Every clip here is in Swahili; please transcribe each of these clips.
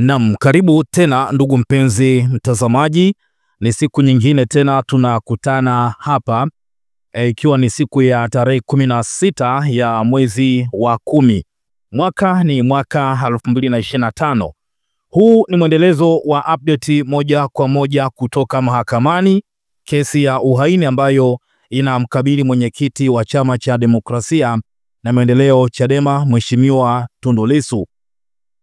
Naam, karibu tena ndugu mpenzi mtazamaji. Ni siku nyingine tena tunakutana hapa ikiwa ni siku ya tarehe 16 ya mwezi wa 10. Mwaka ni mwaka 2025. Huu ni mwendelezo wa update moja kwa moja kutoka mahakamani, kesi ya uhaini ambayo inamkabili mwenyekiti wa Chama cha Demokrasia na Maendeleo Chadema, Mheshimiwa Tundu Lissu.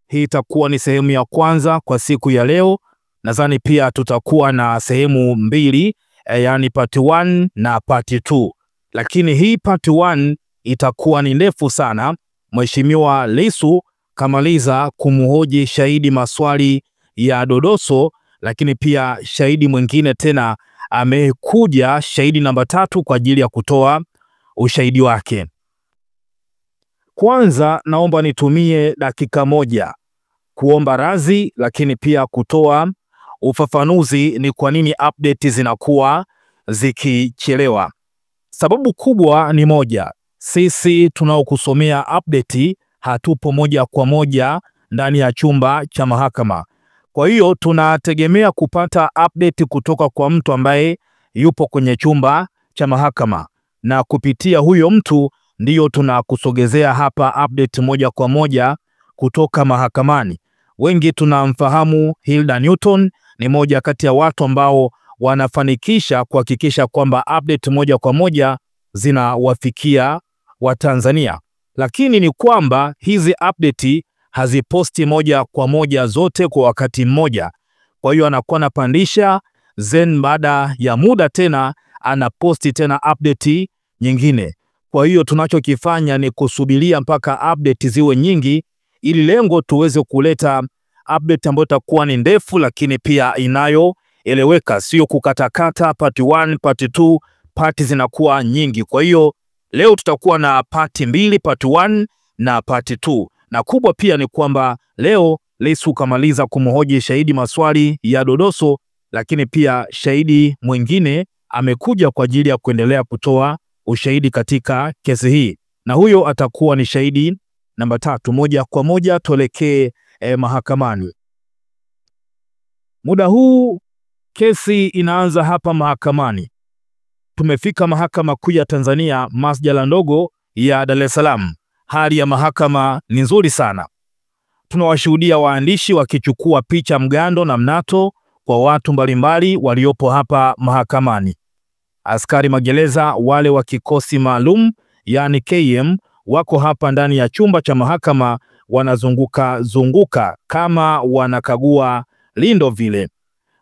Hii itakuwa ni sehemu ya kwanza kwa siku ya leo. Nadhani pia tutakuwa na sehemu mbili, yani part 1 na part 2. Lakini hii part 1 itakuwa ni ndefu sana. Mheshimiwa Lissu kamaliza kumhoji shahidi maswali ya dodoso, lakini pia shahidi mwingine tena amekuja, shahidi namba 3 kwa ajili ya kutoa ushahidi wake. Kwanza naomba nitumie dakika moja kuomba radhi, lakini pia kutoa ufafanuzi ni kwa nini update zinakuwa zikichelewa. Sababu kubwa ni moja, sisi tunaokusomea update hatupo moja kwa moja ndani ya chumba cha mahakama. Kwa hiyo tunategemea kupata update kutoka kwa mtu ambaye yupo kwenye chumba cha mahakama, na kupitia huyo mtu ndiyo tunakusogezea hapa update moja kwa moja kutoka mahakamani. Wengi tunamfahamu Hilda Newton, ni moja kati ya watu ambao wanafanikisha kuhakikisha kwamba update moja kwa moja zinawafikia Watanzania. Lakini ni kwamba hizi update haziposti moja kwa moja zote kwa wakati mmoja. Kwa hiyo anakuwa anapandisha, then baada ya muda tena anaposti tena update nyingine. Kwa hiyo tunachokifanya ni kusubiria mpaka update ziwe nyingi, ili lengo tuweze kuleta update ambayo itakuwa ni ndefu lakini pia inayoeleweka, sio kukatakata part 1, part 2, part zinakuwa nyingi. Kwa hiyo leo tutakuwa na part 2, part 1 na part 2. Na kubwa pia ni kwamba leo Lissu kamaliza kumhoji shahidi maswali ya dodoso, lakini pia shahidi mwingine amekuja kwa ajili ya kuendelea kutoa ushahidi katika kesi hii, na huyo atakuwa ni shahidi namba 3. Moja kwa moja tuelekee mahakamani. Muda huu kesi inaanza hapa mahakamani. Tumefika Mahakama Kuu ya Tanzania, masjala ndogo ya Dar es Salaam. Hali ya mahakama ni nzuri sana. Tunawashuhudia waandishi wakichukua picha mgando na mnato kwa watu mbalimbali waliopo hapa mahakamani. Askari magereza wale wa kikosi maalum yani KM wako hapa ndani ya chumba cha mahakama, wanazunguka kama wanakagua lindo vile.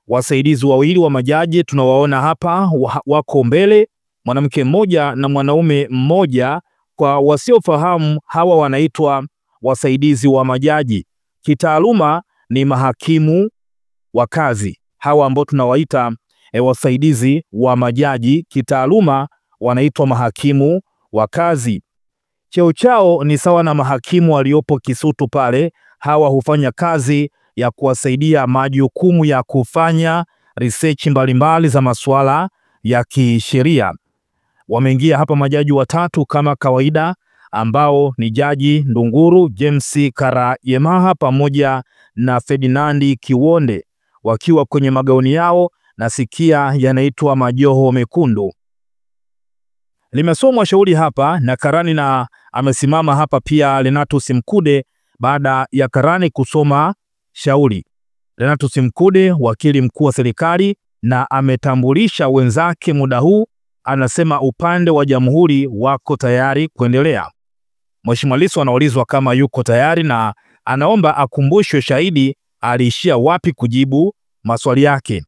Wasaidizi wawili wa majaji tunawaona hapa wako mbele, mwanamke mmoja na mwanaume mmoja. Kwa wasiofahamu, hawa wanaitwa wasaidizi wa majaji. Kitaaluma ni mahakimu wa kazi. Hawa ambao tunawaita wasaidizi wa majaji, kitaaluma wanaitwa mahakimu wa kazi. Cheo chao ni sawa na mahakimu waliopo Kisutu pale. Hawa hufanya kazi ya kuwasaidia majukumu ya kufanya research mbalimbali za masuala ya kisheria. Wameingia hapa majaji watatu kama kawaida, ambao ni Jaji Ndunguru, James Karayemaha pamoja na Ferdinand Kiwonde, wakiwa kwenye magauni yao, nasikia yanaitwa majoho mekundu. Limesomwa shauri hapa na karani, na amesimama hapa pia Lenatus Mkude. Baada ya karani kusoma shauri, Lenatus Mkude, wakili mkuu wa serikali, na ametambulisha wenzake muda huu, anasema upande wa jamhuri wako tayari kuendelea. Mheshimiwa Lissu anaulizwa kama yuko tayari, na anaomba akumbushwe shahidi aliishia wapi kujibu maswali yake.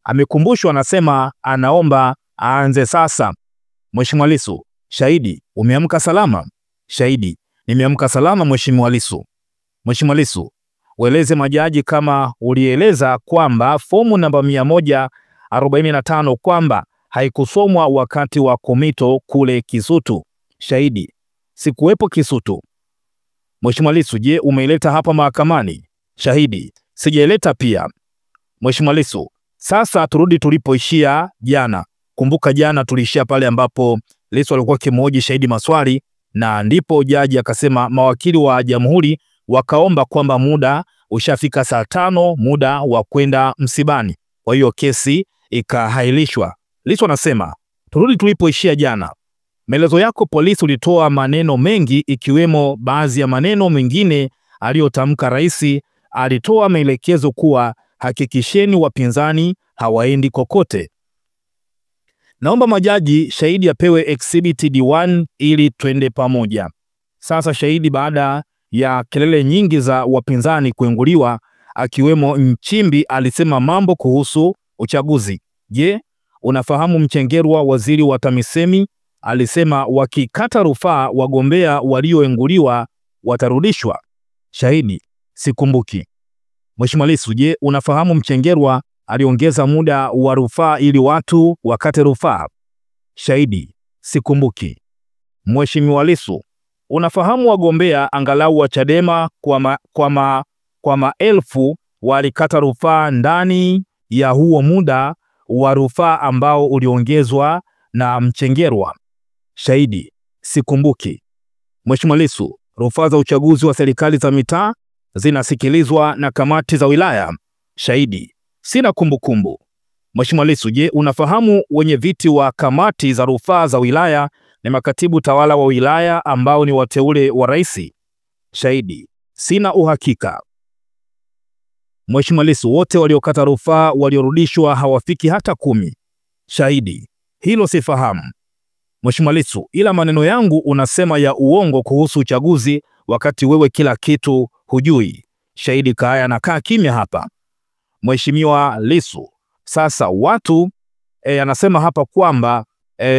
Amekumbushwa, anasema anaomba aanze sasa. Mheshimiwa Lissu: shahidi, umeamka salama? Shahidi: nimeamka salama Mheshimiwa Lissu. Mheshimiwa Lissu: ueleze majaji kama ulieleza kwamba fomu namba 145 kwamba haikusomwa wakati wa komito kule Kisutu. Shahidi: sikuwepo Kisutu. Mheshimiwa Lissu: je, umeileta hapa mahakamani? Shahidi: sijaileta pia. Mheshimiwa Lissu: sasa turudi tulipoishia jana. Kumbuka jana tulishia pale ambapo Lissu alikuwa kimhoji shahidi maswali, na ndipo jaji akasema mawakili wa jamhuri wakaomba kwamba muda ushafika saa 5 muda wa kwenda msibani. Kwa hiyo kesi ikahairishwa. Lissu anasema, turudi tulipoishia jana. Maelezo yako polisi ulitoa maneno mengi ikiwemo baadhi ya maneno mengine aliyotamka rais. Alitoa maelekezo kuwa hakikisheni wapinzani hawaendi kokote. Naomba majaji shahidi apewe exhibit D1 ili twende pamoja. Sasa shahidi baada ya kelele nyingi za wapinzani kuenguliwa akiwemo Nchimbi alisema mambo kuhusu uchaguzi. Je, unafahamu Mchengerwa waziri wa TAMISEMI alisema wakikata rufaa wagombea walioenguliwa watarudishwa. Shahidi, sikumbuki. Mheshimiwa Lissu, je, unafahamu Mchengerwa aliongeza muda wa rufaa ili watu wakate rufaa? Shahidi, sikumbuki. Mheshimiwa Lissu, unafahamu wagombea angalau wa Chadema kwa maelfu walikata rufaa ndani ya huo muda wa rufaa ambao uliongezwa na Mchengerwa? Shahidi, sikumbuki. Mheshimiwa Lissu, rufaa za uchaguzi wa serikali za mitaa zinasikilizwa na kamati za wilaya? Shahidi, sina kumbukumbu. Mheshimiwa Lissu, je, unafahamu wenye viti wa kamati za rufaa za wilaya ni makatibu tawala wa wilaya ambao ni wateule wa rais? Shahidi, sina uhakika. Mheshimiwa Lissu, wote waliokata rufaa waliorudishwa hawafiki hata 10. Shahidi, hilo sifahamu. Mheshimiwa Lissu, ila maneno yangu unasema ya uongo kuhusu uchaguzi wakati wewe kila kitu hujui. Shahidi Kaaya anakaa kimya hapa. Mheshimiwa Lissu, sasa watu anasema hapa kwamba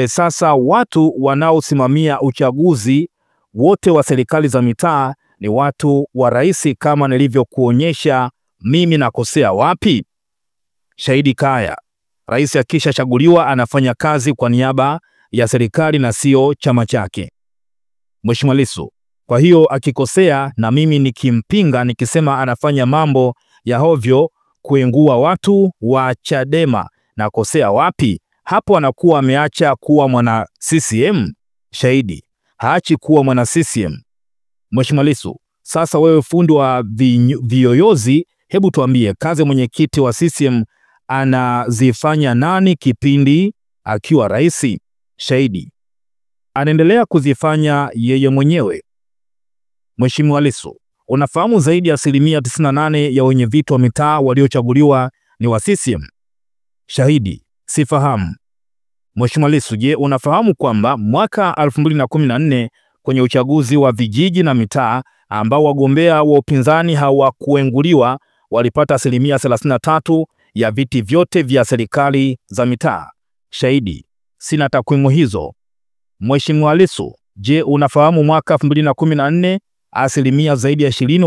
sasa watu wanaosimamia uchaguzi wote wa serikali za mitaa ni watu wa rais kama nilivyokuonyesha. Mimi nakosea wapi? Shahidi Kaaya, rais akishachaguliwa anafanya kazi kwa niaba ya serikali na sio chama chake. Mheshimiwa Lissu, kwa hiyo akikosea na mimi nikimpinga nikisema anafanya mambo ya hovyo kuengua watu wa Chadema, nakosea wapi? Hapo anakuwa ameacha kuwa mwana CCM. Shahidi, haachi kuwa mwana CCM. Mheshimiwa Lissu, sasa wewe fundi wa viyoyozi, hebu tuambie kazi mwenyekiti wa CCM anazifanya nani kipindi akiwa rais? Shahidi, anaendelea kuzifanya yeye mwenyewe. Mheshimiwa Lissu, unafahamu zaidi ya 98% ya wenye viti wa mitaa waliochaguliwa ni wa CCM? Shahidi, sifahamu. Mheshimiwa Lissu, je, unafahamu kwamba mwaka 2014 kwenye uchaguzi wa vijiji na mitaa ambao wagombea wa upinzani hawakuenguliwa walipata 33% ya viti vyote vya serikali za mitaa? Shahidi, sina takwimu hizo. Mheshimiwa Lissu, je, unafahamu mwaka 2014 asilimia zaidi ya 20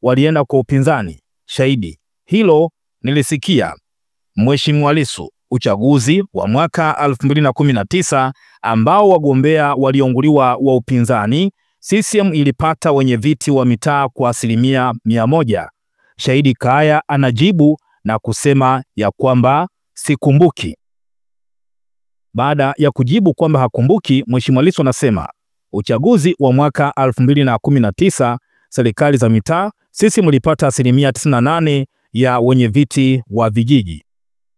walienda kwa upinzani? Shahidi, hilo nilisikia. Mheshimiwa Lissu, uchaguzi wa mwaka 2019 ambao wagombea walionguliwa wa upinzani, CCM ilipata wenye viti wa mitaa kwa 100%. Shahidi Kaaya anajibu na kusema ya kwamba sikumbuki. Baada ya kujibu kwamba hakumbuki, Mheshimiwa Lissu anasema uchaguzi wa mwaka 2019 serikali za mitaa, CCM ilipata 98% ya wenye viti wa vijiji.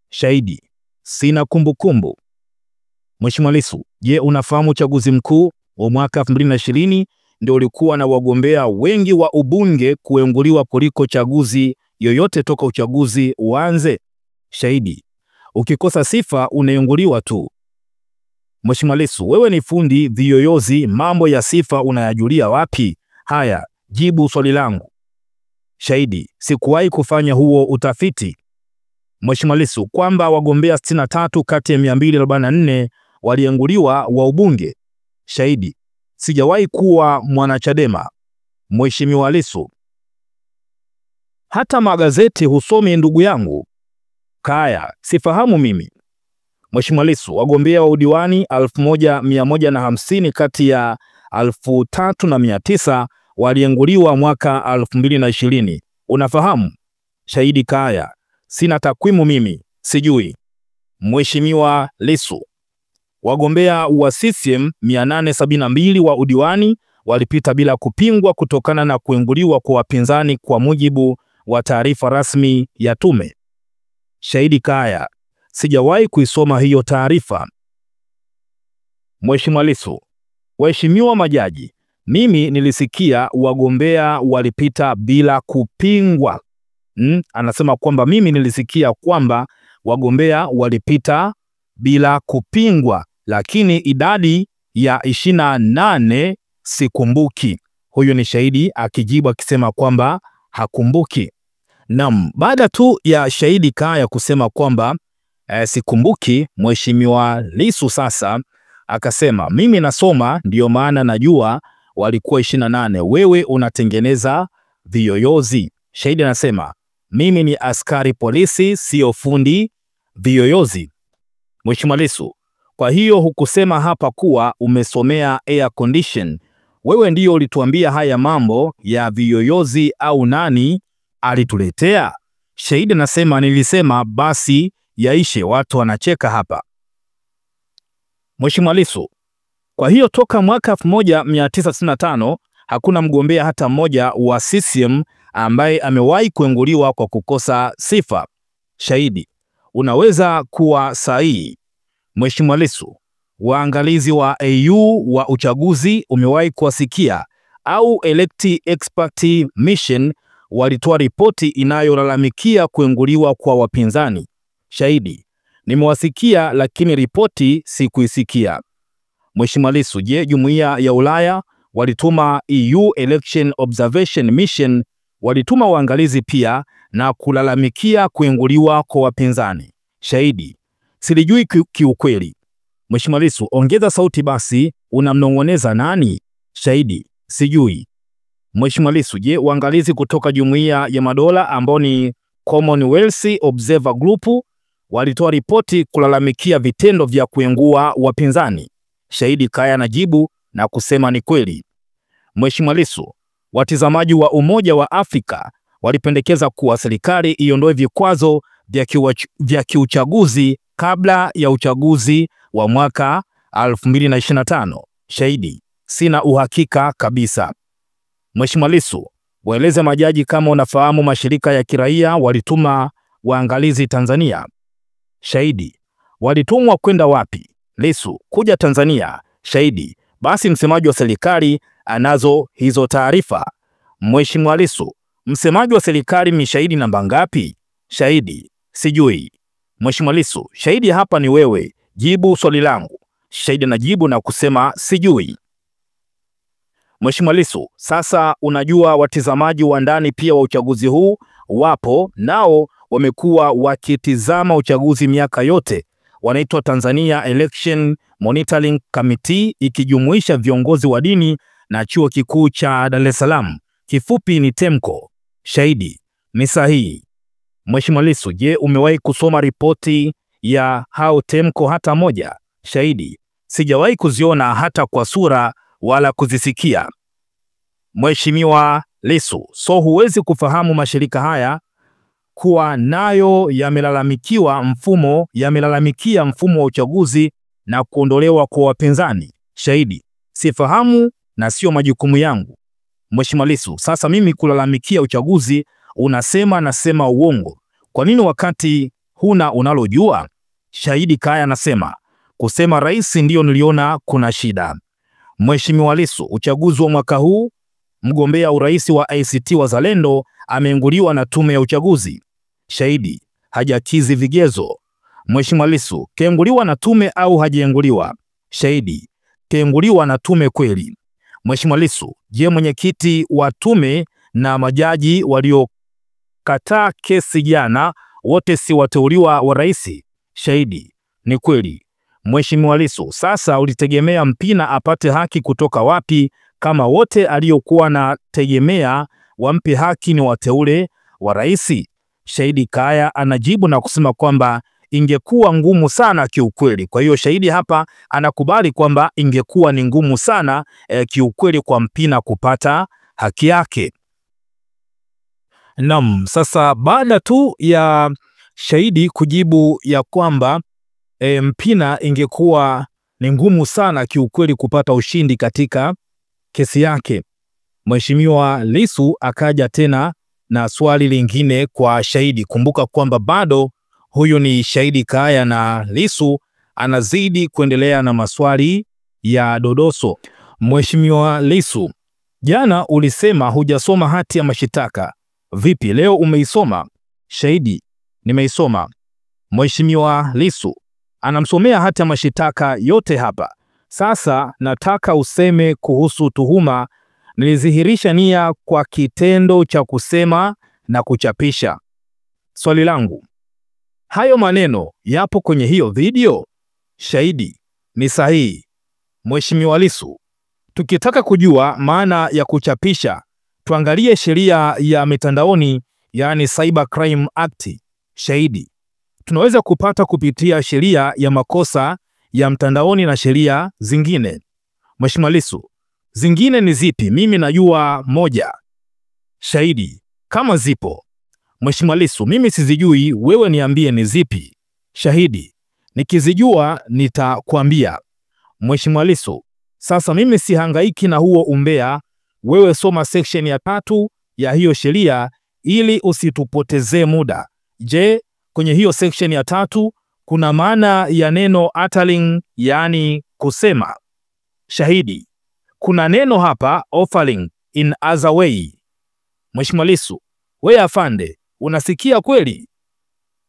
Shahidi, sina kumbukumbu. Mheshimiwa Lissu, je, unafahamu uchaguzi mkuu wa mwaka 2020 ndio ulikuwa na wagombea wengi wa ubunge kuenguliwa kuliko chaguzi yoyote toka uchaguzi uanze? Shahidi, ukikosa sifa unaenguliwa tu. Mheshimiwa Lissu, wewe ni fundi viyoyozi, mambo ya sifa unayajulia wapi? Haya, jibu swali langu. Shahidi, sikuwahi kufanya huo utafiti. Mheshimiwa Lissu, kwamba wagombea 63 kati ya 244 walienguliwa wa ubunge? Shahidi, sijawahi kuwa mwanachadema. Mheshimiwa Lissu, hata magazeti husomi ndugu yangu. Kaaya, sifahamu mimi. Mheshimiwa Lissu, wagombea wa udiwani 1150 kati ya 3900 walienguliwa mwaka 2020. Unafahamu? Shahidi Kaaya, sina takwimu mimi, sijui. Mheshimiwa Lissu, wagombea wa CCM 872 wa udiwani walipita bila kupingwa kutokana na kuenguliwa kwa wapinzani kwa mujibu wa taarifa rasmi ya tume. Shahidi Kaya: sijawahi kuisoma hiyo taarifa. Mheshimiwa Lissu: waheshimiwa majaji, mimi nilisikia wagombea walipita bila kupingwa. Anasema kwamba mimi nilisikia kwamba wagombea walipita bila kupingwa, lakini idadi ya 28 sikumbuki. Huyo ni shahidi akijibu akisema kwamba hakumbuki. Naam, baada tu ya Shahidi Kaya kusema kwamba sikumbuki, Mheshimiwa Lissu sasa akasema mimi nasoma ndio maana najua walikuwa 28, wewe unatengeneza viyoyozi. Shahidi anasema mimi ni askari polisi, sio fundi viyoyozi. Mheshimiwa Lissu: kwa hiyo hukusema hapa kuwa umesomea air condition? Wewe ndio ulituambia haya mambo ya viyoyozi au nani alituletea? Shahidi anasema nilisema basi yaishe, watu wanacheka hapa. Mheshimiwa Lissu: kwa hiyo toka mwaka 1995 hakuna mgombea hata mmoja wa CCM ambaye amewahi kuenguliwa kwa kukosa sifa. Shahidi: unaweza kuwa sahihi. Mheshimiwa Lissu: waangalizi wa AU wa uchaguzi umewahi kuwasikia au Elect Expert Mission walitoa ripoti inayolalamikia kuenguliwa kwa wapinzani? Shahidi: nimewasikia lakini ripoti sikuisikia. Mheshimiwa Lissu: je, Jumuiya ya Ulaya walituma EU Election Observation Mission walituma waangalizi pia na kulalamikia kuenguliwa kwa wapinzani? Shahidi: silijui kiukweli. Mheshimiwa Lissu: ongeza sauti basi, unamnong'oneza nani? Shahidi: sijui. Mheshimiwa Lissu: je, waangalizi kutoka Jumuiya ya Madola ambao ni Commonwealth Observer Group walitoa ripoti kulalamikia vitendo vya kuengua wapinzani? Shahidi Kaya anajibu na kusema ni kweli. Mheshimiwa Lissu: watazamaji wa Umoja wa Afrika walipendekeza kuwa serikali iondoe vikwazo vya kiuchaguzi kabla ya uchaguzi wa mwaka 2025. Shahidi: sina uhakika kabisa. Mheshimiwa Lissu: waeleze majaji kama unafahamu mashirika ya kiraia walituma waangalizi Tanzania. Shahidi: walitumwa kwenda wapi? Lissu: kuja Tanzania. Shahidi: basi msemaji wa serikali anazo hizo taarifa. Mheshimiwa Lissu: msemaji wa serikali ni shahidi namba ngapi? Shahidi: sijui. Mheshimiwa Lissu: shahidi hapa ni wewe, jibu swali langu. Shahidi anajibu na kusema sijui. Mheshimiwa Lissu: sasa unajua watazamaji wa ndani pia wa uchaguzi huu wapo, nao wamekuwa wakitizama uchaguzi miaka yote, wanaitwa Tanzania Election Monitoring Committee, ikijumuisha viongozi wa dini na chuo kikuu cha Dar es Salaam, kifupi ni TEMCO. Shahidi: ni sahihi. Mheshimiwa Lissu: je, umewahi kusoma ripoti ya hao TEMCO hata moja? Shahidi: sijawahi kuziona hata kwa sura wala kuzisikia. Mheshimiwa Lissu: so huwezi kufahamu mashirika haya kuwa nayo yamelalamikia mfumo wa uchaguzi na kuondolewa kwa wapinzani? Shahidi: sifahamu na sio majukumu yangu. Mheshimiwa Lissu: sasa mimi kulalamikia uchaguzi unasema nasema uongo. Kwa nini wakati huna unalojua? Shahidi Kaya anasema kusema rais ndio niliona kuna shida. Mheshimiwa Lissu: uchaguzi wa mwaka huu mgombea urais wa ACT Wazalendo ameenguliwa na tume ya uchaguzi. Shahidi: hajakizi vigezo. Mheshimiwa Lissu: keenguliwa na tume au hajaenguliwa? Shahidi: keenguliwa na tume kweli. Mheshimiwa Lissu: je, mwenyekiti wa tume na majaji waliokataa kesi jana wote si wateuliwa wa rais? Shahidi: ni kweli. Mheshimiwa Lissu: sasa ulitegemea Mpina apate haki kutoka wapi kama wote aliokuwa na tegemea wampe haki ni wateule wa rais? Shahidi Kaya anajibu na kusema kwamba ingekuwa ngumu sana kiukweli. Kwa hiyo shahidi hapa anakubali kwamba ingekuwa ni ngumu sana kiukweli kwa Mpina kupata haki yake. Naam, sasa baada tu ya shahidi kujibu ya kwamba Mpina ingekuwa ni ngumu sana kiukweli kupata ushindi katika kesi yake. Mheshimiwa Lissu akaja tena na swali lingine kwa shahidi. Kumbuka kwamba bado huyu ni shahidi Kaya na Lissu anazidi kuendelea na maswali ya dodoso. Mheshimiwa Lissu, jana ulisema hujasoma hati ya mashitaka. Vipi leo umeisoma? Shahidi, nimeisoma. Mheshimiwa Lissu anamsomea hati ya mashitaka yote hapa. Sasa nataka useme kuhusu tuhuma nilidhihirisha nia kwa kitendo cha kusema na kuchapisha. Swali langu, hayo maneno yapo kwenye hiyo video? Shahidi, ni sahihi. Mheshimiwa Lissu, tukitaka kujua maana ya kuchapisha, tuangalie sheria ya mitandaoni, yani Cyber Crime Act. Shahidi, tunaweza kupata kupitia sheria ya makosa ya mtandaoni na sheria zingine. Mheshimiwa Lissu, zingine ni zipi? Mimi najua moja. Shahidi, kama zipo. Mheshimiwa Lissu, mimi sizijui, wewe niambie ni zipi. Shahidi, nikizijua nitakwambia. Mheshimiwa Lissu, sasa mimi sihangaiki na huo umbea, wewe soma section ya 3 ya hiyo sheria ili usitupotezee muda. Je, kwenye hiyo section ya 3 kuna maana ya neno uttering, yani kusema? Shahidi, kuna neno hapa offering in other way. Mheshimiwa Lissu, wewe afande, unasikia kweli?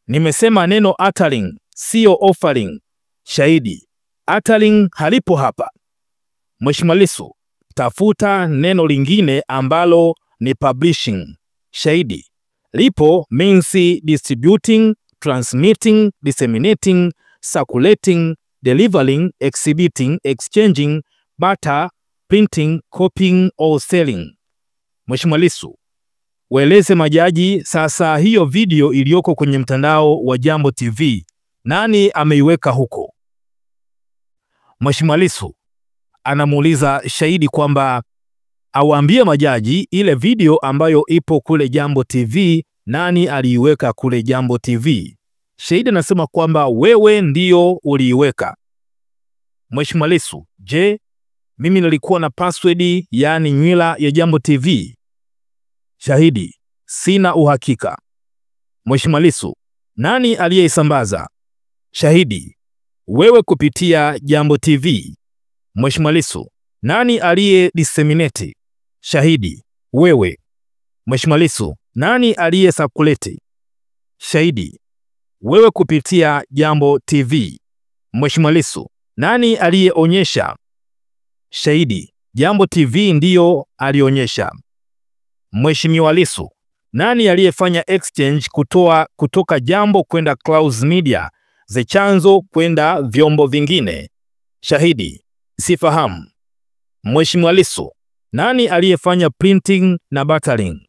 Nimesema neno uttering, sio offering. Shahidi, uttering halipo hapa. Mheshimiwa Lissu, tafuta neno lingine ambalo ni publishing. Shahidi, lipo, means distributing, transmitting, disseminating, circulating, delivering, exhibiting, exchanging, barter, printing, copying or selling. Mheshimiwa Lissu, waeleze majaji sasa hiyo video iliyoko kwenye mtandao wa Jambo TV, nani ameiweka huko? Mheshimiwa Lissu anamuuliza shahidi kwamba awaambie majaji ile video ambayo ipo kule Jambo TV, nani aliiweka kule Jambo TV? Shahidi anasema kwamba wewe ndio uliiweka. Mheshimiwa Lissu, je, mimi nilikuwa na password, yani nywila ya Jambo TV? Shahidi, sina uhakika. Mheshimiwa Lissu, nani aliyeisambaza? Shahidi, wewe kupitia Jambo TV. Mheshimiwa Lissu, nani aliye disseminate? Shahidi, wewe. Mheshimiwa Lissu, nani aliye circulate? Shahidi, wewe kupitia Jambo TV. Mheshimiwa Lissu, nani aliyeonyesha? Shahidi, Jambo TV ndiyo alionyesha. Mheshimiwa Lissu, nani aliyefanya exchange kutoka Jambo kwenda Clouds Media, ze chanzo kwenda vyombo vingine? Shahidi, sifahamu. Mheshimiwa Lissu, nani aliyefanya printing na bartering?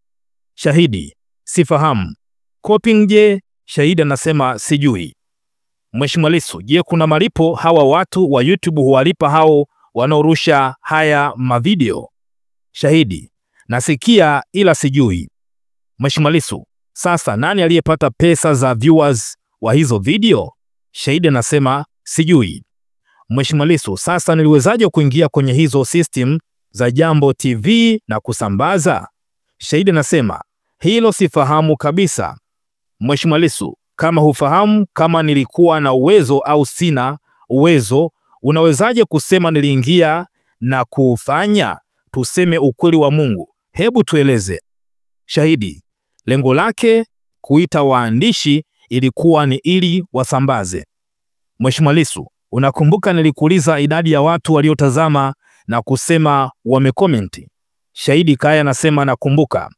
Shahidi, sifahamu. Copying je? Shahidi anasema sijui. Mheshimiwa Lissu, je, kuna malipo hawa watu wa YouTube huwalipa hao wanaorusha haya mavideo? Shahidi, nasikia ila sijui. Mheshimiwa Lissu, sasa nani aliyepata pesa za viewers wa hizo video? Shahidi anasema sijui. Mheshimiwa Lissu, sasa niliwezaje kuingia kwenye hizo system za Jambo TV na kusambaza? Shahidi anasema hilo sifahamu kabisa. Mheshimiwa Lissu, kama hufahamu kama nilikuwa na uwezo au sina uwezo, unawezaje kusema niliingia na kufanya? Tuseme ukweli wa Mungu, hebu tueleze. Shahidi, lengo lake kuita waandishi ilikuwa ni ili wasambaze. Mheshimiwa Lissu, unakumbuka nilikuuliza idadi ya watu waliotazama na kusema wamecomment? Shahidi Kaya anasema nakumbuka.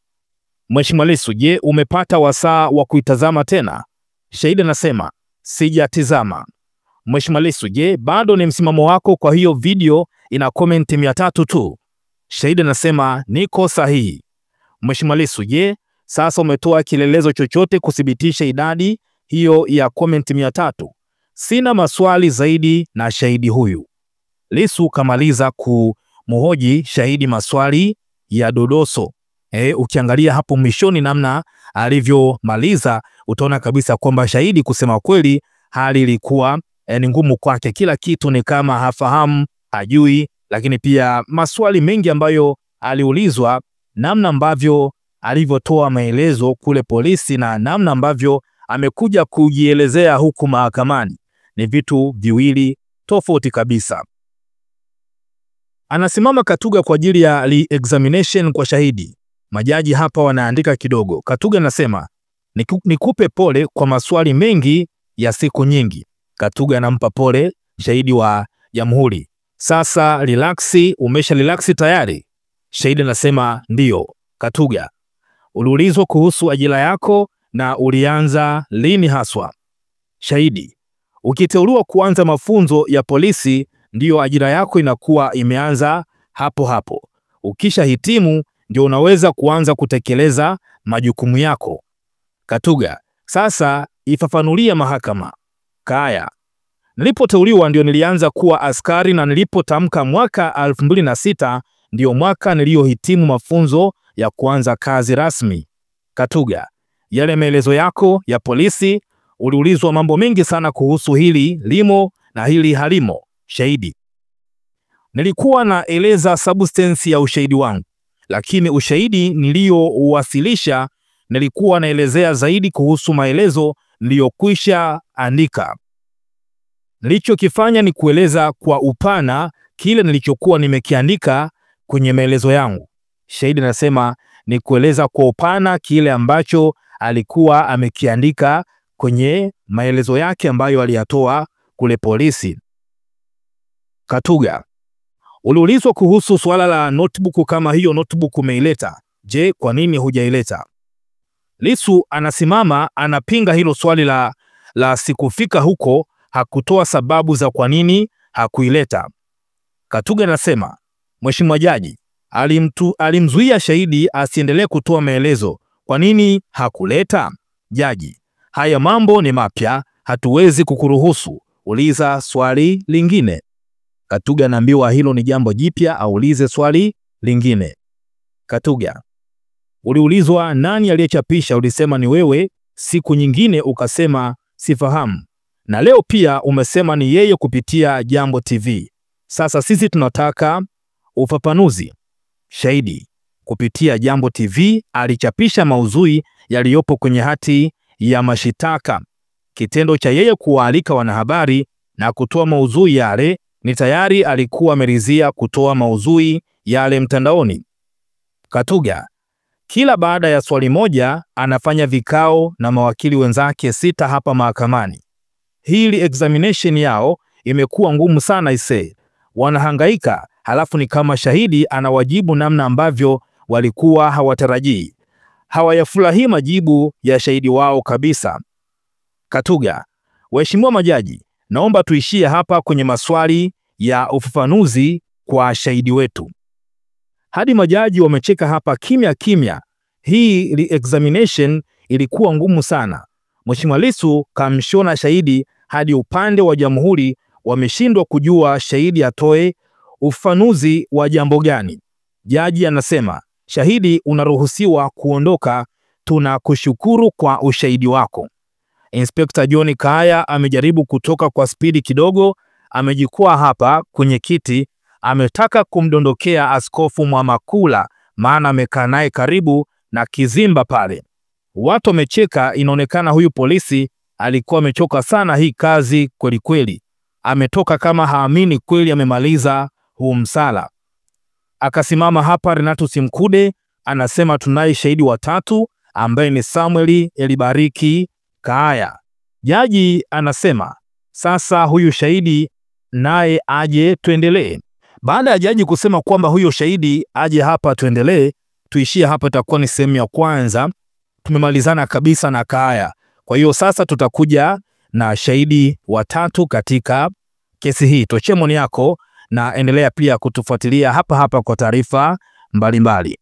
Mheshimiwa Lissu, je, umepata wasaa wa kuitazama tena? Shahidi anasema sijatizama. Mheshimiwa Lissu, je, bado ni msimamo wako kwa hiyo video ina comment 300 tu? Shahidi anasema niko sahihi. Mheshimiwa Lissu, je, sasa umetoa kielelezo chochote kuthibitisha idadi hiyo ya comment 300? Sina maswali zaidi na shahidi huyu. Lissu kamaliza kumhoji shahidi maswali ya dodoso. Ukiangalia hapo mwishoni namna alivyomaliza, utaona kabisa kwamba shahidi kusema kweli hali ilikuwa ni ngumu kwake. Kila kitu ni kama hafahamu, hajui, lakini pia maswali mengi ambayo aliulizwa, namna ambavyo alivyotoa maelezo kule polisi na namna ambavyo amekuja kujielezea huku mahakamani ni vitu viwili tofauti kabisa. Anasimama Katuga kwa ajili ya re-examination kwa shahidi. Majaji hapa wanaandika kidogo. Katuga anasema, nikupe pole kwa maswali mengi ya siku nyingi. Katuga anampa pole shahidi wa jamhuri. Sasa relaxi, umesha relaxi tayari? Shahidi anasema ndiyo. Katuga, uliulizwa kuhusu ajira yako na ulianza lini haswa? Shahidi, ukiteuliwa kuanza mafunzo ya polisi ndiyo ajira yako inakuwa imeanza hapo hapo. Ukisha hitimu ndio unaweza kuanza kutekeleza majukumu yako. Katuga, sasa ifafanulia mahakama. Kaya, nilipoteuliwa ndio nilianza kuwa askari na nilipotamka mwaka 2006 ndio mwaka niliohitimu mafunzo ya kuanza kazi rasmi. Katuga, yale maelezo yako ya polisi uliulizwa mambo mengi sana kuhusu hili limo na hili halimo. Shahidi, nilikuwa naeleza substance ya ushahidi wangu, lakini ushahidi niliouwasilisha nilikuwa naelezea zaidi kuhusu maelezo niliyokwisha andika. Nilichokifanya ni kueleza kwa upana kile nilichokuwa nimekiandika kwenye maelezo yangu. Shahidi anasema ni kueleza kwa upana kile ambacho alikuwa amekiandika kwenye maelezo yake ambayo aliyatoa kule polisi. Katuga, uliulizwa kuhusu swala la notebook, kama hiyo notebook umeileta. Je, kwa nini hujaileta? Lissu anasimama anapinga hilo swali la sikufika huko, hakutoa sababu za kwa nini hakuileta. Katuga anasema, Mheshimiwa Jaji alimzuia shahidi asiendelee kutoa maelezo. Kwa nini hakuleta? Jaji, haya mambo ni mapya, hatuwezi kukuruhusu. Uliza swali lingine. Katuga anaambiwa hilo ni jambo jipya, aulize swali lingine. Katuga, uliulizwa nani aliyechapisha, ulisema ni wewe. Siku nyingine ukasema sifahamu, na leo pia umesema ni yeye kupitia Jambo TV. Sasa sisi tunataka ufafanuzi. Shahidi, kupitia Jambo TV alichapisha maudhui yaliyopo kwenye hati ya mashitaka. Kitendo cha yeye kuwaalika wanahabari na kutoa maudhui yale ni tayari alikuwa ameridhia kutoa maudhui yale mtandaoni. Katuga, kila baada ya swali moja anafanya vikao na mawakili wenzake 6 hapa mahakamani. Hili examination yao imekuwa ngumu sana ise. Wanahangaika, halafu ni kama shahidi anawajibu namna ambavyo walikuwa hawatarajii. Hawayafurahii majibu ya shahidi wao kabisa. Katuga, waheshimiwa majaji, naomba tuishie hapa kwenye maswali ya ufafanuzi kwa shahidi wetu. Hadi majaji wamecheka hapa kimya kimya. Hii examination ilikuwa ngumu sana. Mheshimiwa Lissu kamshona shahidi hadi upande wa jamhuri wameshindwa kujua shahidi atoe ufafanuzi wa jambo gani. Jaji anasema, shahidi unaruhusiwa kuondoka, tunakushukuru kwa ushahidi wako. Inspector John Kaya amejaribu kutoka kwa spidi kidogo, amejikwaa hapa kwenye kiti, ametaka kumdondokea Askofu Mwamakula maana amekaa naye karibu na kizimba pale. Watu wamecheka, inaonekana huyu polisi alikuwa amechoka sana hii kazi kweli kweli. Ametoka kama haamini kweli amemaliza huu msala. Akasimama hapa Renatus Mkude anasema tunaye shahidi watatu ambaye ni Samuel Elibariki Kaya. Jaji anasema sasa huyu shahidi naye aje tuendelee. Baada ya jaji kusema kwamba huyo shahidi aje hapa tuendelee, tuishie hapa, itakuwa ni sehemu ya kwanza. Tumemalizana kabisa na Kaya. Kwa hiyo sasa tutakuja na shahidi watatu katika kesi hii. Tochea maoni yako na endelea pia kutufuatilia hapa hapa kwa taarifa mbalimbali.